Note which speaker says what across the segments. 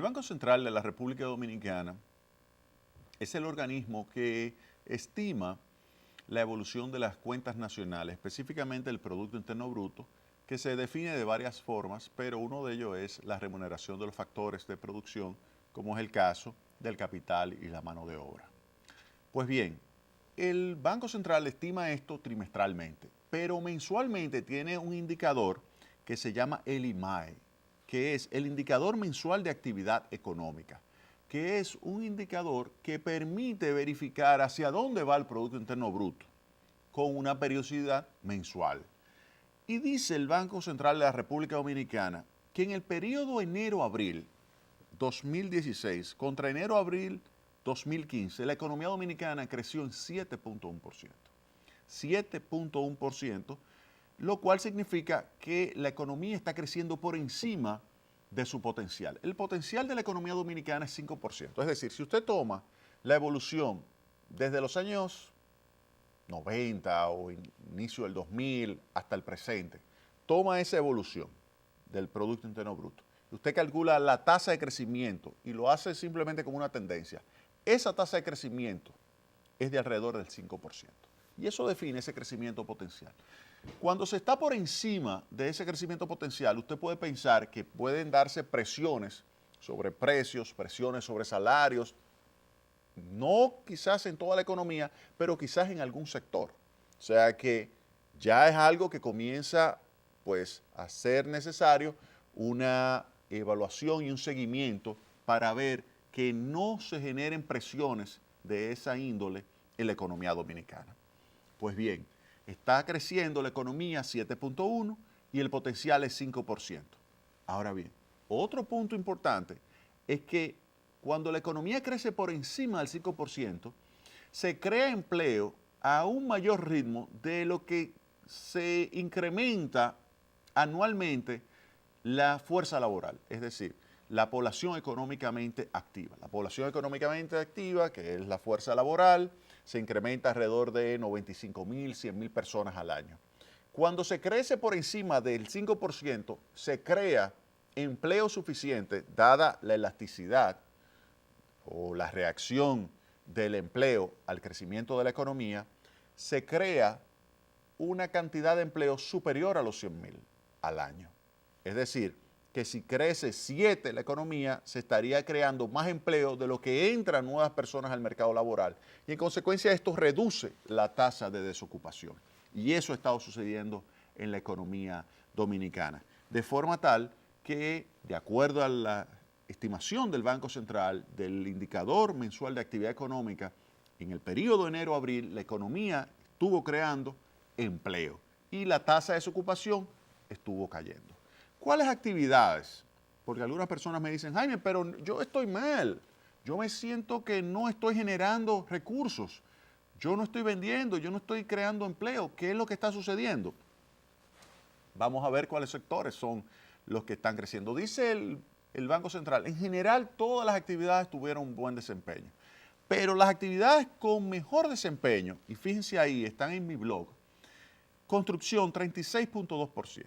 Speaker 1: Banco Central de la República Dominicana es el organismo que estima la evolución de las cuentas nacionales, específicamente el Producto Interno Bruto, que se define de varias formas, pero uno de ellos es la remuneración de los factores de producción, como es el caso del capital y la mano de obra. Pues bien, el Banco Central estima esto trimestralmente, pero mensualmente tiene un indicador que se llama el IMAE, que es el indicador mensual de actividad económica, que es un indicador que permite verificar hacia dónde va el Producto Interno Bruto con una periodicidad mensual. Y dice el Banco Central de la República Dominicana que en el periodo enero-abril 2016 contra enero-abril 2015, la economía dominicana creció en 7.1%. 7.1%, lo cual significa que la economía está creciendo por encima de su potencial. El potencial de la economía dominicana es 5%. Es decir, si usted toma la evolución desde los años 90 o inicio del 2000 hasta el presente, toma esa evolución del Producto Interno Bruto. Usted calcula la tasa de crecimiento y lo hace simplemente como una tendencia. Esa tasa de crecimiento es de alrededor del 5%. Y eso define ese crecimiento potencial. Cuando se está por encima de ese crecimiento potencial, usted puede pensar que pueden darse presiones sobre precios, presiones sobre salarios, no quizás en toda la economía, pero quizás en algún sector. O sea que ya es algo que comienza pues a ser necesario una evaluación y un seguimiento para ver que no se generen presiones de esa índole en la economía dominicana. Pues bien, está creciendo la economía 7.1 y el potencial es 5%. Ahora bien, otro punto importante es que cuando la economía crece por encima del 5%, se crea empleo a un mayor ritmo de lo que se incrementa anualmente la fuerza laboral, es decir, la población económicamente activa. La población económicamente activa, que es la fuerza laboral, se incrementa alrededor de 95.000, 100.000 personas al año. Cuando se crece por encima del 5%, se crea empleo suficiente, dada la elasticidad o la reacción del empleo al crecimiento de la economía, se crea una cantidad de empleo superior a los 100.000 al año. Es decir, que si crece 7 la economía, se estaría creando más empleo de lo que entran nuevas personas al mercado laboral. Y en consecuencia esto reduce la tasa de desocupación. Y eso ha estado sucediendo en la economía dominicana. De forma tal que, de acuerdo a la estimación del Banco Central, del indicador mensual de actividad económica, en el periodo enero-abril, la economía estuvo creando empleo y la tasa de desocupación estuvo cayendo. ¿Cuáles actividades? Porque algunas personas me dicen, Jaime, pero yo estoy mal, yo me siento que no estoy generando recursos, yo no estoy vendiendo, yo no estoy creando empleo, ¿qué es lo que está sucediendo? Vamos a ver cuáles sectores son los que están creciendo. Dice el Banco Central, en general todas las actividades tuvieron un buen desempeño, pero las actividades con mejor desempeño, y fíjense ahí, están en mi blog, construcción 36.2%.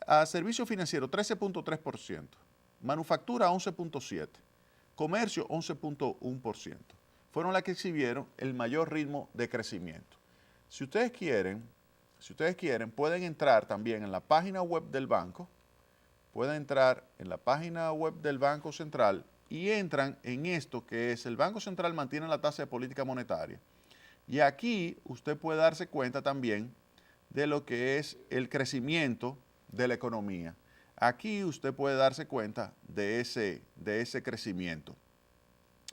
Speaker 1: A servicio financiero 13.3%, manufactura 11.7%, comercio 11.1%. Fueron las que exhibieron el mayor ritmo de crecimiento. Si ustedes quieren, pueden entrar también en la página web del banco, pueden entrar en la página web del Banco Central y entran en esto que es el Banco Central mantiene la tasa de política monetaria. Y aquí usted puede darse cuenta también de lo que es el crecimiento de la economía. Aquí usted puede darse cuenta de ese crecimiento.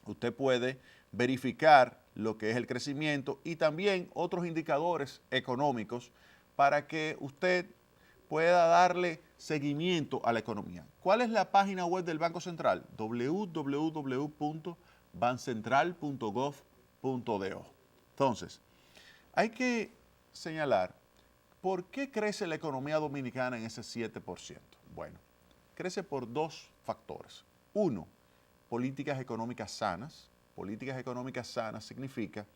Speaker 1: Usted puede verificar lo que es el crecimiento y también otros indicadores económicos para que usted pueda darle seguimiento a la economía. ¿Cuál es la página web del Banco Central? www.bancentral.gov.do. Entonces, hay que señalar por qué crece la economía dominicana en ese 7%. Bueno, crece por dos factores. Uno, políticas económicas sanas. Políticas económicas sanas significa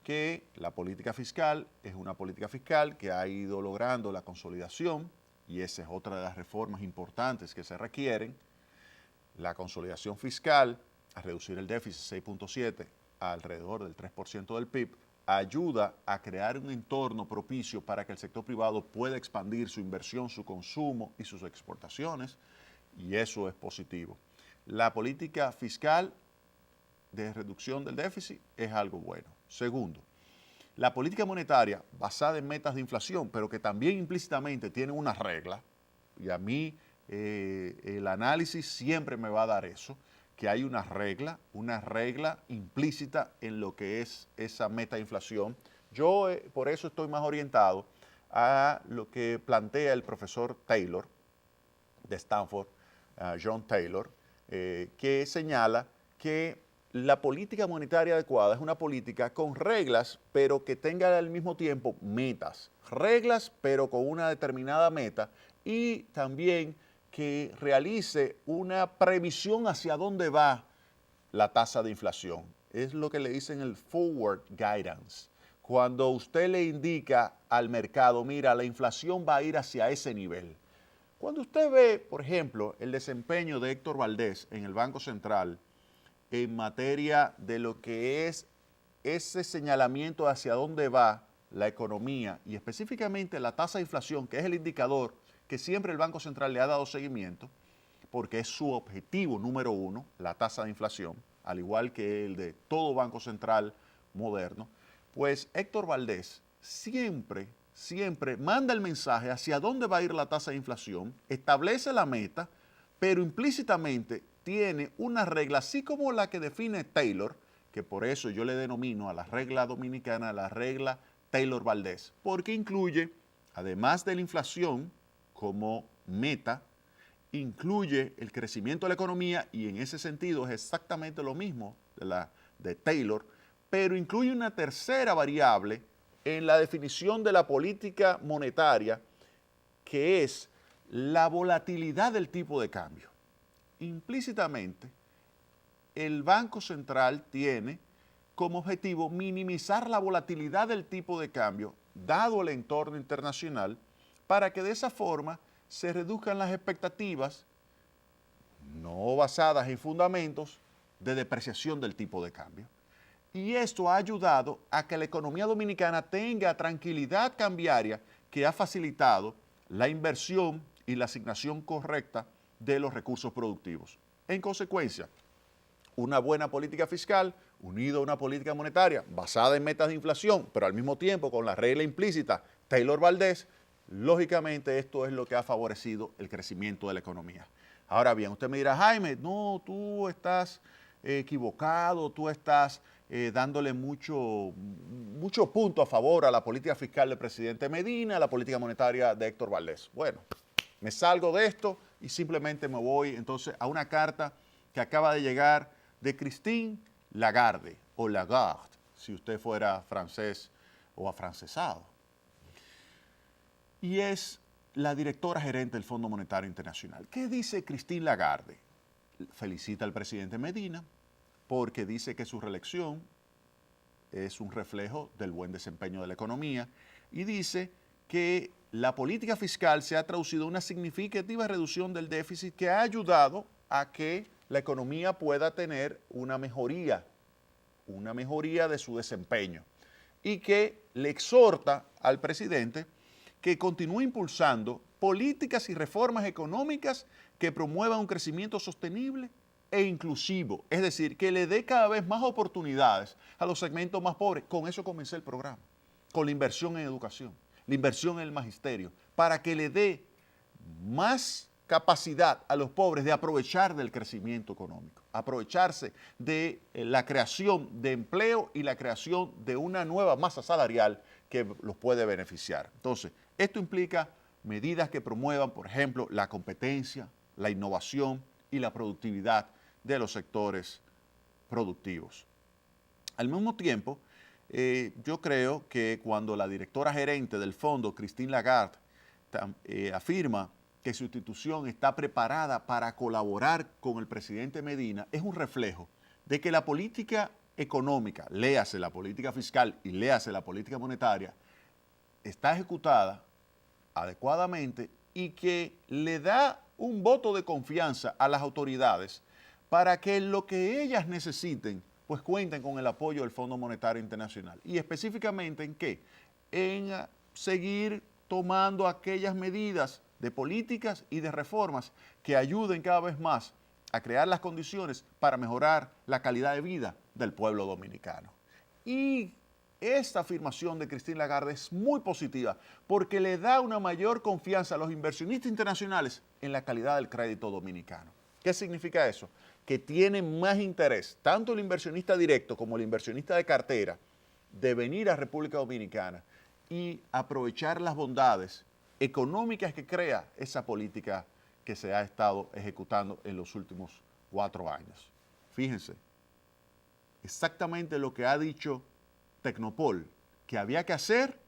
Speaker 1: que la política fiscal es una política fiscal que ha ido logrando la consolidación, y esa es otra de las reformas importantes que se requieren. la consolidación fiscal, a reducir el déficit 6.7 a alrededor del 3% del PIB, ayuda a crear un entorno propicio para que el sector privado pueda expandir su inversión, su consumo y sus exportaciones, y eso es positivo. La política fiscal de reducción del déficit es algo bueno. Segundo, la política monetaria basada en metas de inflación, pero que también implícitamente tiene una regla, y a mí el análisis siempre me va a dar eso, que hay una regla implícita en lo que es esa meta de inflación. Yo por eso estoy más orientado a lo que plantea el profesor Taylor de Stanford, John Taylor, que señala que la política monetaria adecuada es una política con reglas, pero que tenga al mismo tiempo metas. Reglas, pero con una determinada meta, y también que realice una previsión hacia dónde va la tasa de inflación. Es lo que le dicen el forward guidance. Cuando usted le indica al mercado, mira, la inflación va a ir hacia ese nivel. Cuando usted ve, por ejemplo, el desempeño de Héctor Valdés en el Banco Central en materia de lo que es ese señalamiento hacia dónde va la economía y específicamente la tasa de inflación, que es el indicador que siempre el Banco Central le ha dado seguimiento, porque es su objetivo número uno, la tasa de inflación, al igual que el de todo Banco Central moderno, pues Héctor Valdés siempre manda el mensaje hacia dónde va a ir la tasa de inflación, establece la meta, pero implícitamente tiene una regla, así como la que define Taylor, que por eso yo le denomino a la regla dominicana la regla Taylor-Valdés, porque incluye, además de la inflación como meta, incluye el crecimiento de la economía, y en ese sentido es exactamente lo mismo de Taylor, pero incluye una tercera variable en la definición de la política monetaria, que es la volatilidad del tipo de cambio. Implícitamente, el Banco Central tiene como objetivo minimizar la volatilidad del tipo de cambio, dado el entorno internacional, para que de esa forma se reduzcan las expectativas no basadas en fundamentos de depreciación del tipo de cambio. Y esto ha ayudado a que la economía dominicana tenga tranquilidad cambiaria, que ha facilitado la inversión y la asignación correcta de los recursos productivos. En consecuencia, una buena política fiscal unida a una política monetaria basada en metas de inflación, pero al mismo tiempo con la regla implícita Taylor-Valdés, lógicamente esto es lo que ha favorecido el crecimiento de la economía. Ahora bien, usted me dirá, Jaime, no, tú estás equivocado, tú estás dándole mucho punto a favor a la política fiscal del presidente Medina, a la política monetaria de Héctor Valdés. Bueno, me salgo de esto y simplemente me voy entonces a una carta que acaba de llegar de Christine Lagarde, o Lagarde, si usted fuera francés o afrancesado. Y es la directora gerente del Fondo Monetario Internacional. ¿Qué dice Christine Lagarde? Felicita al presidente Medina porque dice que su reelección es un reflejo del buen desempeño de la economía, y dice que la política fiscal se ha traducido en una significativa reducción del déficit que ha ayudado a que la economía pueda tener una mejoría de su desempeño, y que le exhorta al presidente que continúe impulsando políticas y reformas económicas que promuevan un crecimiento sostenible e inclusivo, es decir, que le dé cada vez más oportunidades a los segmentos más pobres. Con eso comencé el programa, con la inversión en educación, la inversión en el magisterio, para que le dé más capacidad a los pobres de aprovechar del crecimiento económico, aprovecharse de la creación de empleo y la creación de una nueva masa salarial que los puede beneficiar. Entonces, esto implica medidas que promuevan, por ejemplo, la competencia, la innovación y la productividad de los sectores productivos. Al mismo tiempo, yo creo que cuando la directora gerente del fondo, Christine Lagarde, afirma que su institución está preparada para colaborar con el presidente Medina, es un reflejo de que la política económica, léase la política fiscal y léase la política monetaria, está ejecutada adecuadamente y que le da un voto de confianza a las autoridades para que lo que ellas necesiten, pues cuenten con el apoyo del Fondo Monetario Internacional. Y específicamente en qué? En seguir tomando aquellas medidas de políticas y de reformas que ayuden cada vez más a crear las condiciones para mejorar la calidad de vida del pueblo dominicano. Y esta afirmación de Christine Lagarde es muy positiva porque le da una mayor confianza a los inversionistas internacionales en la calidad del crédito dominicano. ¿Qué significa eso? Que tiene más interés, tanto el inversionista directo como el inversionista de cartera, de venir a República Dominicana y aprovechar las bondades económicas que crea esa política que se ha estado ejecutando en los últimos 4 años. Fíjense, exactamente lo que ha dicho Tecnopol que había que hacer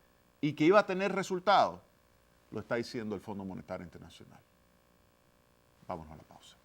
Speaker 1: y que iba a tener resultados, lo está diciendo el Fondo Monetario Internacional. Vámonos a la pausa.